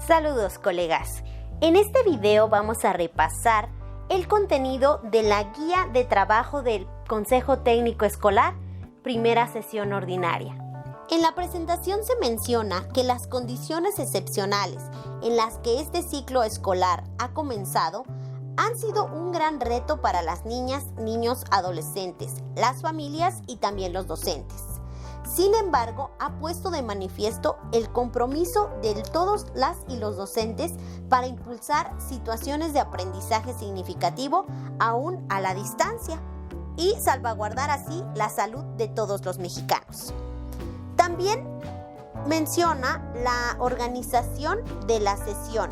Saludos, colegas. En este video vamos a repasar el contenido de la guía de trabajo del Consejo Técnico Escolar, primera sesión ordinaria. En la presentación se menciona que las condiciones excepcionales en las que este ciclo escolar ha comenzado han sido un gran reto para las niñas, niños, adolescentes, las familias y también los docentes. Sin embargo, ha puesto de manifiesto el compromiso de todos las y los docentes para impulsar situaciones de aprendizaje significativo aún a la distancia y salvaguardar así la salud de todos los mexicanos. También menciona la organización de la sesión,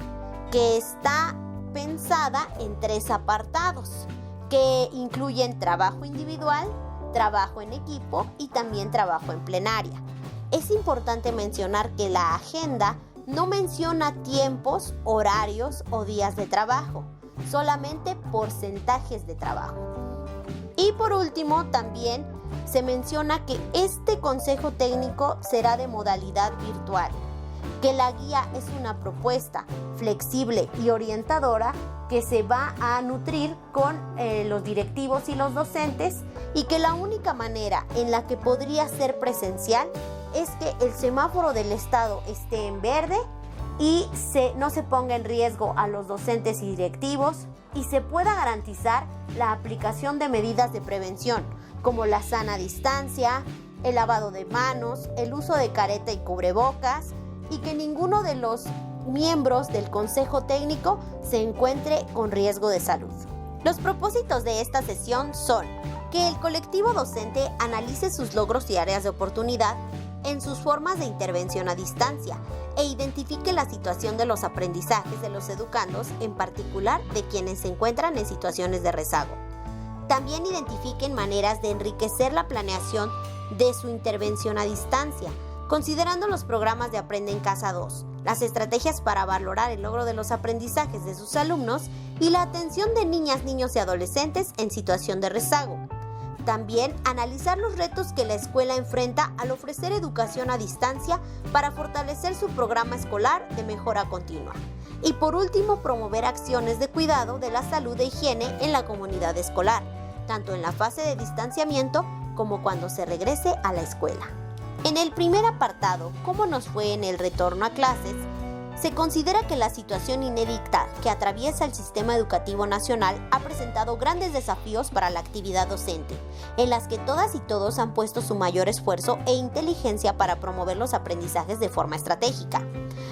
que está pensada en 3 apartados, que incluyen trabajo individual, trabajo en equipo y también trabajo en plenaria. Es importante mencionar que la agenda no menciona tiempos, horarios o días de trabajo, solamente porcentajes de trabajo. Y por último, también se menciona que este consejo técnico será de modalidad virtual, que la guía es una propuesta flexible y orientadora que se va a nutrir con los directivos y los docentes, y que la única manera en la que podría ser presencial es que el semáforo del estado esté en verde y no se ponga en riesgo a los docentes y directivos, y se pueda garantizar la aplicación de medidas de prevención como la sana distancia, el lavado de manos, el uso de careta y cubrebocas, y que ninguno de los miembros del Consejo Técnico se encuentre con riesgo de salud. Los propósitos de esta sesión son que el colectivo docente analice sus logros y áreas de oportunidad en sus formas de intervención a distancia e identifique la situación de los aprendizajes de los educandos, en particular de quienes se encuentran en situaciones de rezago. También identifiquen maneras de enriquecer la planeación de su intervención a distancia, considerando los programas de Aprende en Casa 2, las estrategias para valorar el logro de los aprendizajes de sus alumnos y la atención de niñas, niños y adolescentes en situación de rezago. También analizar los retos que la escuela enfrenta al ofrecer educación a distancia para fortalecer su programa escolar de mejora continua. Y por último, promover acciones de cuidado de la salud e higiene en la comunidad escolar, tanto en la fase de distanciamiento como cuando se regrese a la escuela. En el primer apartado, ¿cómo nos fue en el retorno a clases?, se considera que la situación inédita que atraviesa el sistema educativo nacional ha presentado grandes desafíos para la actividad docente, en las que todas y todos han puesto su mayor esfuerzo e inteligencia para promover los aprendizajes de forma estratégica.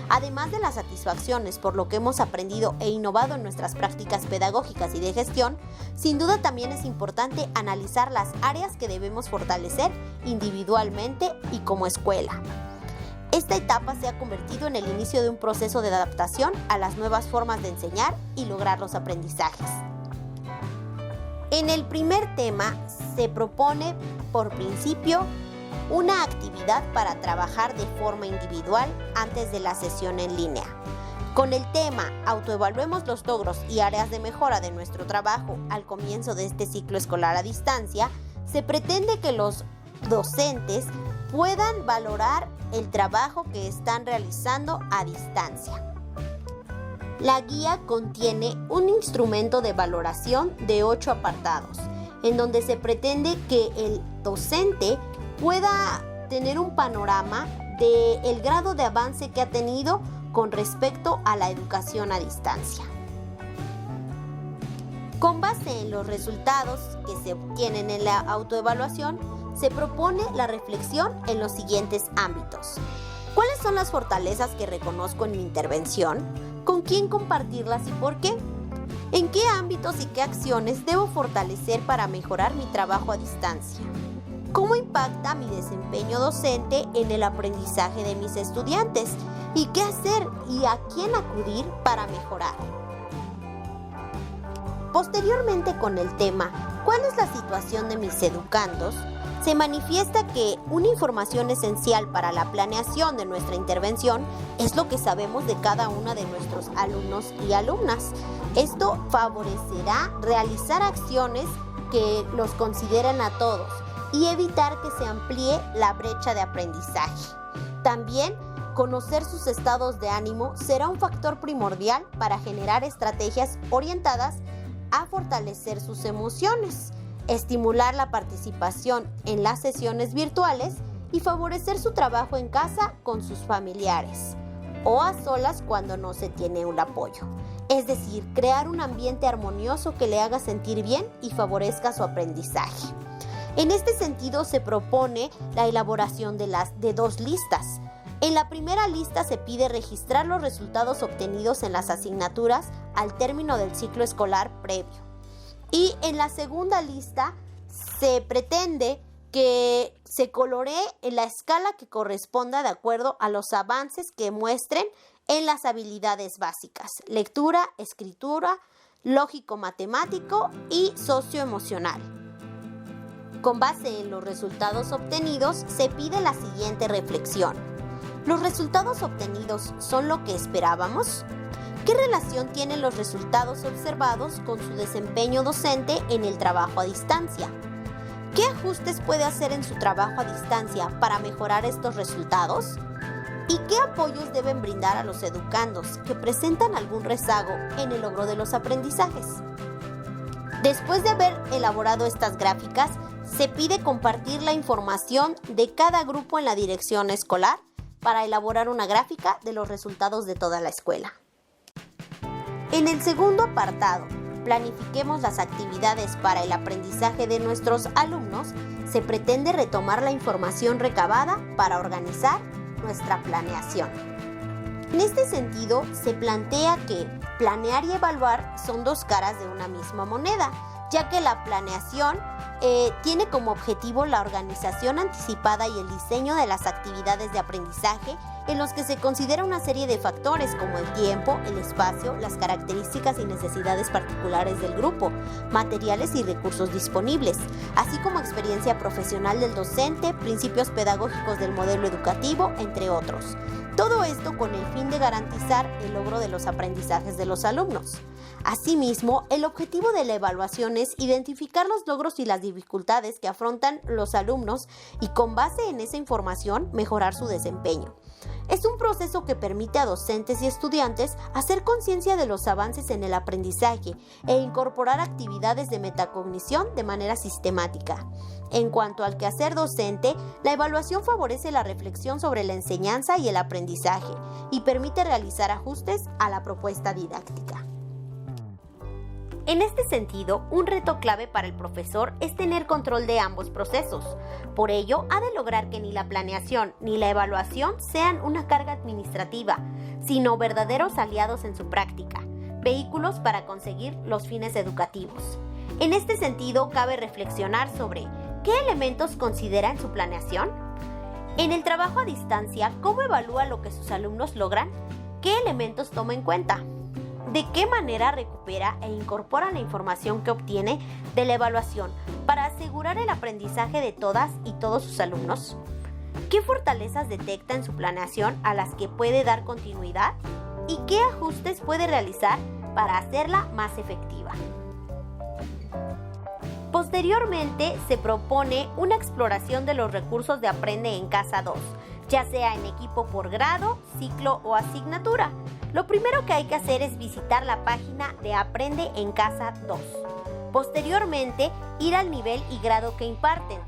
Además de las satisfacciones por lo que hemos aprendido e innovado en nuestras prácticas pedagógicas y de gestión, sin duda también es importante analizar las áreas que debemos fortalecer individualmente y como escuela. Esta etapa se ha convertido en el inicio de un proceso de adaptación a las nuevas formas de enseñar y lograr los aprendizajes. En el primer tema se propone, por principio, una actividad para trabajar de forma individual antes de la sesión en línea. Con el tema Autoevaluemos los logros y áreas de mejora de nuestro trabajo al comienzo de este ciclo escolar a distancia, se pretende que los docentes puedan valorar el trabajo que están realizando a distancia. La guía contiene un instrumento de valoración de 8 apartados, en donde se pretende que el docente pueda tener un panorama del grado de avance que ha tenido con respecto a la educación a distancia. Con base en los resultados que se obtienen en la autoevaluación, se propone la reflexión en los siguientes ámbitos. ¿Cuáles son las fortalezas que reconozco en mi intervención? ¿Con quién compartirlas y por qué? ¿En qué ámbitos y qué acciones debo fortalecer para mejorar mi trabajo a distancia? ¿Cómo impacta mi desempeño docente en el aprendizaje de mis estudiantes? ¿Y qué hacer y a quién acudir para mejorar? Posteriormente, con el tema ¿cuál es la situación de mis educandos?, se manifiesta que una información esencial para la planeación de nuestra intervención es lo que sabemos de cada una de nuestros alumnos y alumnas. Esto favorecerá realizar acciones que los consideren a todos y evitar que se amplíe la brecha de aprendizaje. También, conocer sus estados de ánimo será un factor primordial para generar estrategias orientadas a fortalecer sus emociones, estimular la participación en las sesiones virtuales y favorecer su trabajo en casa con sus familiares o a solas cuando no se tiene un apoyo. Es decir, crear un ambiente armonioso que le haga sentir bien y favorezca su aprendizaje. En este sentido, se propone la elaboración de 2 listas. En la primera lista se pide registrar los resultados obtenidos en las asignaturas al término del ciclo escolar previo. Y en la segunda lista se pretende que se coloree en la escala que corresponda de acuerdo a los avances que muestren en las habilidades básicas: lectura, escritura, lógico-matemático y socioemocional. Con base en los resultados obtenidos, se pide la siguiente reflexión. ¿Los resultados obtenidos son lo que esperábamos? ¿Qué relación tienen los resultados observados con su desempeño docente en el trabajo a distancia? ¿Qué ajustes puede hacer en su trabajo a distancia para mejorar estos resultados? ¿Y qué apoyos deben brindar a los educandos que presentan algún rezago en el logro de los aprendizajes? Después de haber elaborado estas gráficas, se pide compartir la información de cada grupo en la dirección escolar para elaborar una gráfica de los resultados de toda la escuela. En el segundo apartado, planifiquemos las actividades para el aprendizaje de nuestros alumnos, se pretende retomar la información recabada para organizar nuestra planeación. En este sentido, se plantea que planear y evaluar son 2 caras de una misma moneda, ya que la planeación tiene como objetivo la organización anticipada y el diseño de las actividades de aprendizaje en los que se considera una serie de factores como el tiempo, el espacio, las características y necesidades particulares del grupo, materiales y recursos disponibles, así como experiencia profesional del docente, principios pedagógicos del modelo educativo, entre otros. Todo esto con el fin de garantizar el logro de los aprendizajes de los alumnos. Asimismo, el objetivo de la evaluación es identificar los logros y las dificultades que afrontan los alumnos y con base en esa información mejorar su desempeño. Es un proceso que permite a docentes y estudiantes hacer conciencia de los avances en el aprendizaje e incorporar actividades de metacognición de manera sistemática. En cuanto al quehacer docente, la evaluación favorece la reflexión sobre la enseñanza y el aprendizaje y permite realizar ajustes a la propuesta didáctica. En este sentido, un reto clave para el profesor es tener control de ambos procesos. Por ello, ha de lograr que ni la planeación ni la evaluación sean una carga administrativa, sino verdaderos aliados en su práctica, vehículos para conseguir los fines educativos. En este sentido, cabe reflexionar sobre ¿qué elementos considera en su planeación? En el trabajo a distancia, ¿cómo evalúa lo que sus alumnos logran? ¿Qué elementos toma en cuenta? ¿De qué manera recupera e incorpora la información que obtiene de la evaluación para asegurar el aprendizaje de todas y todos sus alumnos? ¿Qué fortalezas detecta en su planeación a las que puede dar continuidad? ¿Y qué ajustes puede realizar para hacerla más efectiva? Posteriormente, se propone una exploración de los recursos de Aprende en Casa 2, ya sea en equipo por grado, ciclo o asignatura. Lo primero que hay que hacer es visitar la página de Aprende en Casa 2. Posteriormente, ir al nivel y grado que imparten,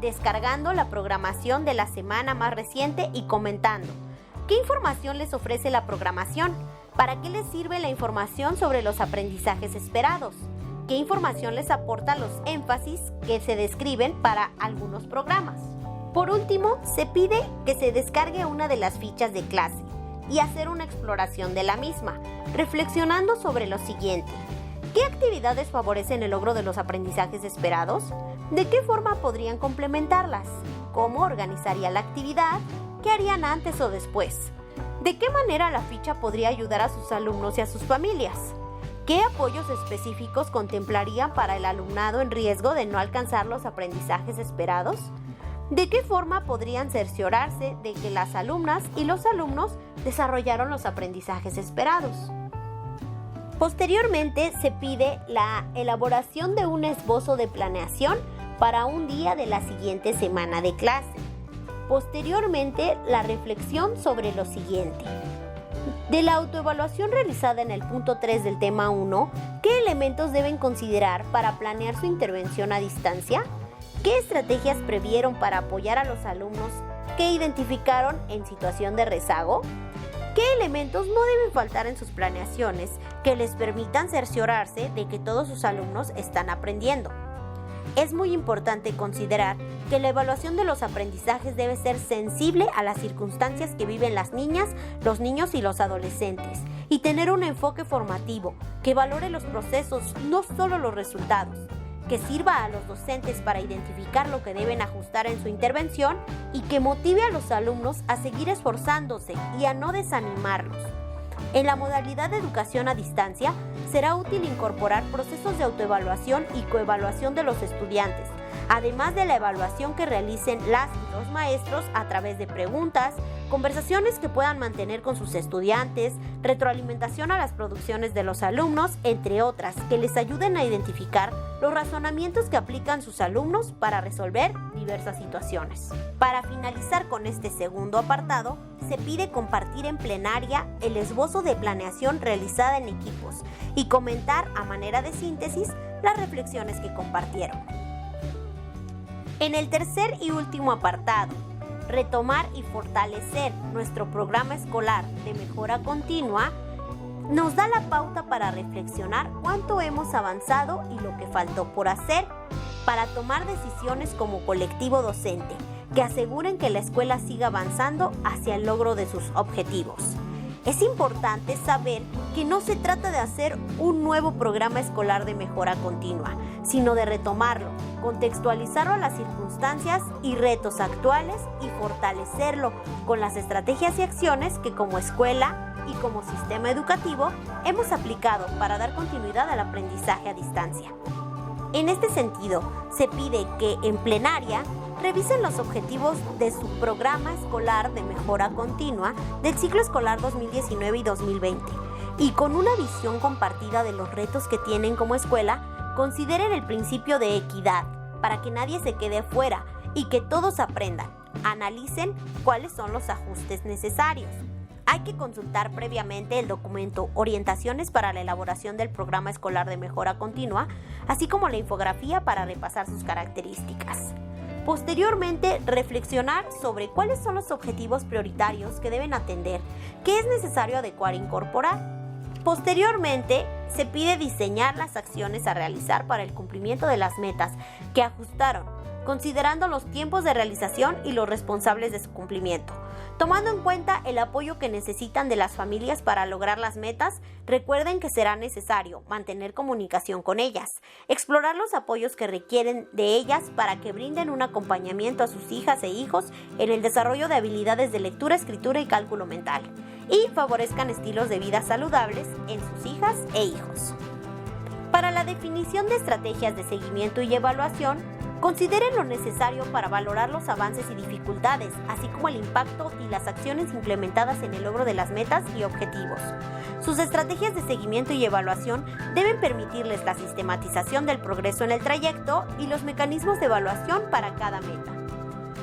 descargando la programación de la semana más reciente y comentando qué información les ofrece la programación, para qué les sirve la información sobre los aprendizajes esperados, qué información les aporta los énfasis que se describen para algunos programas. Por último, se pide que se descargue una de las fichas de clase y hacer una exploración de la misma, reflexionando sobre lo siguiente. ¿Qué actividades favorecen el logro de los aprendizajes esperados? ¿De qué forma podrían complementarlas? ¿Cómo organizaría la actividad? ¿Qué harían antes o después? ¿De qué manera la ficha podría ayudar a sus alumnos y a sus familias? ¿Qué apoyos específicos contemplarían para el alumnado en riesgo de no alcanzar los aprendizajes esperados? ¿De qué forma podrían cerciorarse de que las alumnas y los alumnos desarrollaron los aprendizajes esperados? Posteriormente se pide la elaboración de un esbozo de planeación para un día de la siguiente semana de clase. Posteriormente, la reflexión sobre lo siguiente. De la autoevaluación realizada en el punto 3 del tema 1, ¿qué elementos deben considerar para planear su intervención a distancia? ¿Qué estrategias previeron para apoyar a los alumnos que identificaron en situación de rezago? ¿Qué elementos no deben faltar en sus planeaciones que les permitan cerciorarse de que todos sus alumnos están aprendiendo? Es muy importante considerar que la evaluación de los aprendizajes debe ser sensible a las circunstancias que viven las niñas, los niños y los adolescentes, y tener un enfoque formativo que valore los procesos, no solo los resultados, que sirva a los docentes para identificar lo que deben ajustar en su intervención y que motive a los alumnos a seguir esforzándose y a no desanimarlos. En la modalidad de educación a distancia, será útil incorporar procesos de autoevaluación y coevaluación de los estudiantes, además de la evaluación que realicen las y los maestros a través de preguntas, conversaciones que puedan mantener con sus estudiantes, retroalimentación a las producciones de los alumnos, entre otras, que les ayuden a identificar los razonamientos que aplican sus alumnos para resolver diversas situaciones. Para finalizar con este segundo apartado, se pide compartir en plenaria el esbozo de planeación realizada en equipos y comentar a manera de síntesis las reflexiones que compartieron. En el tercer y último apartado, retomar y fortalecer nuestro programa escolar de mejora continua, nos da la pauta para reflexionar cuánto hemos avanzado y lo que faltó por hacer para tomar decisiones como colectivo docente que aseguren que la escuela siga avanzando hacia el logro de sus objetivos. Es importante saber que no se trata de hacer un nuevo programa escolar de mejora continua, sino de retomarlo, contextualizarlo a las circunstancias y retos actuales y fortalecerlo con las estrategias y acciones que como escuela y como sistema educativo hemos aplicado para dar continuidad al aprendizaje a distancia. En este sentido, se pide que en plenaria revisen los objetivos de su programa escolar de mejora continua del ciclo escolar 2019 y 2020 y con una visión compartida de los retos que tienen como escuela, consideren el principio de equidad para que nadie se quede fuera y que todos aprendan. Analicen cuáles son los ajustes necesarios. Hay que consultar previamente el documento Orientaciones para la elaboración del programa escolar de mejora continua, así como la infografía para repasar sus características. Posteriormente, reflexionar sobre cuáles son los objetivos prioritarios que deben atender, qué es necesario adecuar e incorporar. Posteriormente, se pide diseñar las acciones a realizar para el cumplimiento de las metas que ajustaron, considerando los tiempos de realización y los responsables de su cumplimiento. Tomando en cuenta el apoyo que necesitan de las familias para lograr las metas, recuerden que será necesario mantener comunicación con ellas, explorar los apoyos que requieren de ellas para que brinden un acompañamiento a sus hijas e hijos en el desarrollo de habilidades de lectura, escritura y cálculo mental, y favorezcan estilos de vida saludables en sus hijas e hijos. Para la definición de estrategias de seguimiento y evaluación, consideren lo necesario para valorar los avances y dificultades, así como el impacto y las acciones implementadas en el logro de las metas y objetivos. Sus estrategias de seguimiento y evaluación deben permitirles la sistematización del progreso en el trayecto y los mecanismos de evaluación para cada meta.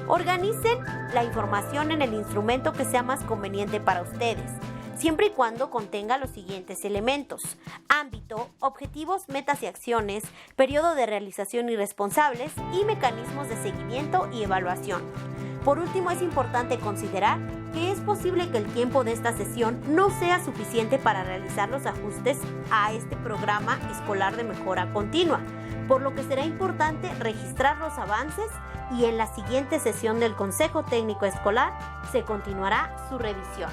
Organicen la información en el instrumento que sea más conveniente para ustedes, siempre y cuando contenga los siguientes elementos: ámbito, objetivos, metas y acciones, periodo de realización y responsables, y mecanismos de seguimiento y evaluación. Por último, es importante considerar que es posible que el tiempo de esta sesión no sea suficiente para realizar los ajustes a este programa escolar de mejora continua, por lo que será importante registrar los avances y en la siguiente sesión del Consejo Técnico Escolar se continuará su revisión.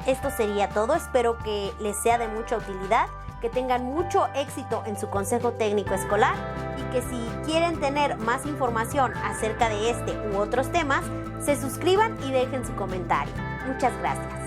Esto sería todo, espero que les sea de mucha utilidad, que tengan mucho éxito en su consejo técnico escolar y que si quieren tener más información acerca de este u otros temas, se suscriban y dejen su comentario. Muchas gracias.